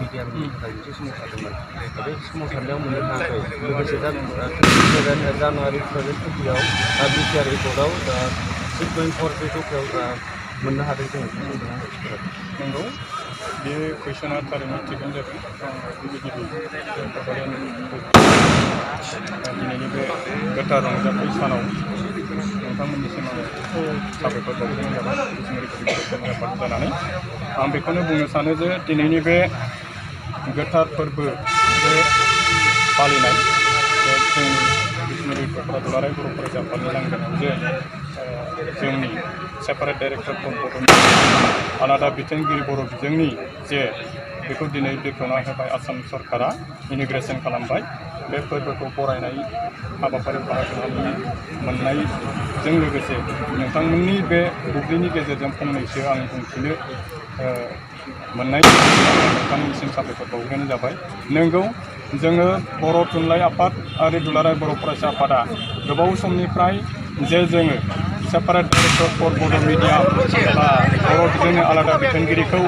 मिडियामनि थाखाय मोनसे सोमावसारदोंमोन बे सोमावसारनायाव मोननो थाङाखै लोगोसे दा जानुवारि 2020आव बिटिआर रिपर्टआव 6.4 बे दफायाव मोननो हादों जों नंगौ बे कुइसना थारैनो थिगानो जादों दिनैनि बे गोथार रंजाथाइ सानाव नोंथांमोननिसिम साबायखर बावहरनाय जाबाय बिसमुरि आफाद जानानै आं बेखौनो बुंनो सानो जे दिनैनि बे गोथार फोरबो बे फालिनाय जोंनि बिसमुरि दुलाराय बर' फरायसा आफादनि लांगोनायाव जे जोंनि सेपारेट डाइरेक्टर फर बड' आलादा बिथोनगिरि बर' बिजोंनि जे बेखौ दिनै बेखेवना होबाय आसाम सरकारा इनिग्रेसन खालामबाय बे फोरबोखौ बरायनाय हाबाफारियाव बाहागो लानो मोननायजों लोगोसे नोंथांमोननि बे बुब्लिनि गेजेरजों फंनैसो आं बुंथिनो मोननाय नोंथांमोननिसिम साबायखर बावहरनाय जाबाय। नोंगौ जोङो बर' थुनलाइ आफाद आरो दुलाराय बर' फरायसा आफादा गोबाव समनिफ्राय जे जोङो सेपारेट डाइरेक्टर फर बड' मिडियाम बा बर' बिजोंनि आलादा बिथोनगिरिखौ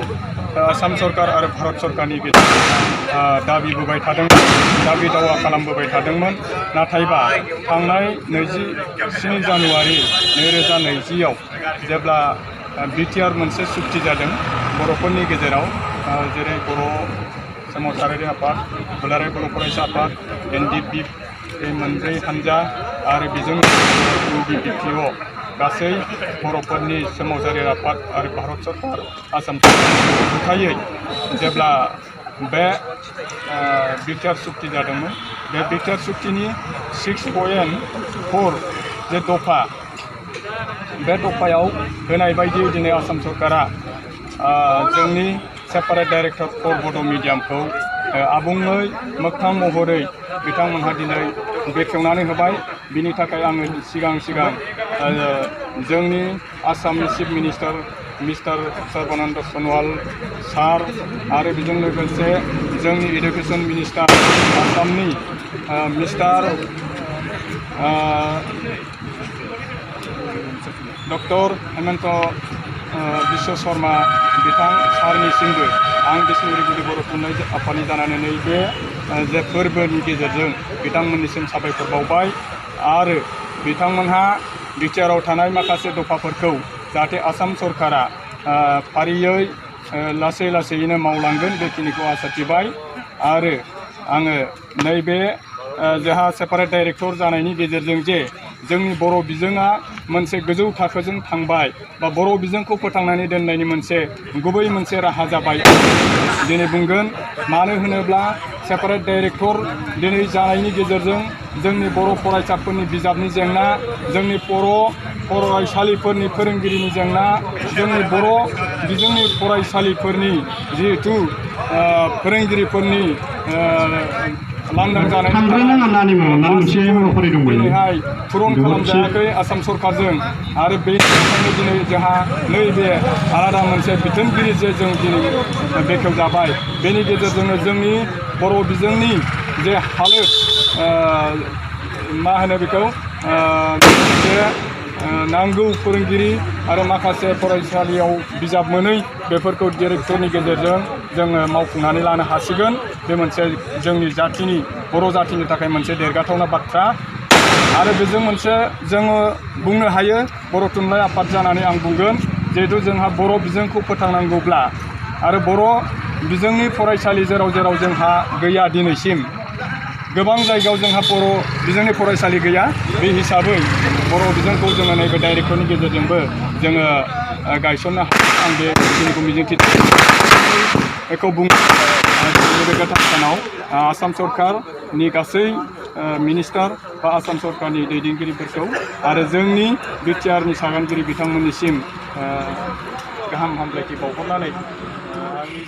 आसाम सरकार आरो भारत सरकारनि गेजेराव दाबिबोबाय थादोंमोन दाबि दावा खालामबोबाय थादोंमोन नाथायबा थांनाय 27 जानुवारि 2020आव जेब्ला बिटिआर मोनसे सुक्ति जादों बर'फोरनि गेजेराव जेरै बर' सोमावसारारि आफाद दुलाराय बर' फरायसा आफाद एनडिपि मोनब्रै हानजा आरो बेजों बिटिअ गासै बर'फोरनि सोमावसारारि आफाद आरो भारत सरकार आसाम सरकार जथायै जेब्ला बे बिटिआर सुक्ति जादोंमोन बे बिटिआर सुक्तिनि 6.4 जे दफा बे दफायाव होनाय बायदि दिनै आसाम सरकारा जोंनि सेपारेट डाइरेक्टर फर बड' मिडियामखौ आबुङै मोगथां महरै बिथांमोनहा दिनै बेखेवनानै होबाय बिनि थाखाय आङो सिगां जोंनि आसामनि chief minister mister Sarbananda Sonowal sir आरो बेजों लोगोसे जोंनि इडुकेसन मिनिस्टार आसामनि मिस्टार डक्टर हेमन्त बिश्व शर्मा बिथां सारनिसिमबो आं बिसमुरि गुदि बर' थुनलाइ आफादनि जानानै नैबे जे फोरबोनि गेजेरजों बिथांमोननिसिम साबायखर बावबाय आरो बिथांमोनहा बिटिआरआव थानाय माखासे दफाफोरखौ जाहाथे आसाम सरकारा फारियै लासैनो मावलांगोन बेखिनिखौ आसा थिबाय आरो आङो नैबे जोंहा सेपारेट डाइरेक्टर जानायनि गेजेरजों जे जोंनि बर' बिजोङा मोनसे गोजौ थाखोजों थांबाय बा बर' बिजोंखौ फोथांनानै दोननायनि गुबै मोनसे राहा जाबाय दिनै बुंगोन मानो होनोब्ला सेपारेट डाइरेक्टर दिनै जानायनि गेजेरजों जोंनि बर' फरायसाफोरनि बिजाबनि जेंना जोंनि बर' फरायसालिफोरनि फोरोंगिरिनि जेंना जोंनि बर' बिजोंनि फरायसालिफोरनि जिहेथु फोरोंगिरिफोरनि लांदां जानायनिहाय फुरन खालामजायाखै आसाम सरकारजों आरो बेनिखायनो दिनै जोंहा नैबे आलादा मोनसे बिथोनगिरि जे जों दिनै बेखेवजाबाय बेनि गेजेरजोंनो जोंनि बर' बिजोंनि जे हालोद मा होनो बेखौ नांगौ फोरोंगिरि आरो माखासे फरायसालियाव बिजाब मोनै बेफोरखौ डाइरेक्टरनि गेजेरजों जोङो मावफुंनानै लानो हासिगोन बे मोनसे जोंनि जाथिनि बर' जाथिनि थाखाय मोनसे देरगाथावना बाथ्रा आरो बेजों मोनसे जोङो बुंनो हायो बर' थुनलाइ आफाद जानानै आं बुंगोन जिहेतु जोंहा बर' बिजोंखौ फोथांनांगौब्ला आरो बर' बिजोंनि फरायसालि जेराव जोंहा गैया दिनैसिम गोबां जायगायाव जोंहा बर' बिजोंनि फरायसालि गैया बे हिसाबै बर' बिजोंखौ जोङो नैबे डाइरेक्टरनि गेजेरजोंबो जोङो गायसननो हायो आं बेखिनिखौ मिजिंथियो बेखौ बुङो बे गोथार सानाव आसाम सरकारनि गासै मिनिस्टार बा आसाम सरकारनि दैदेनगिरिफोरखौ आरो जोंनि बिटिआरनि सागानगिरि बिथांमोननिसिम गाहाम हामलायथि बावहरनानै आंनि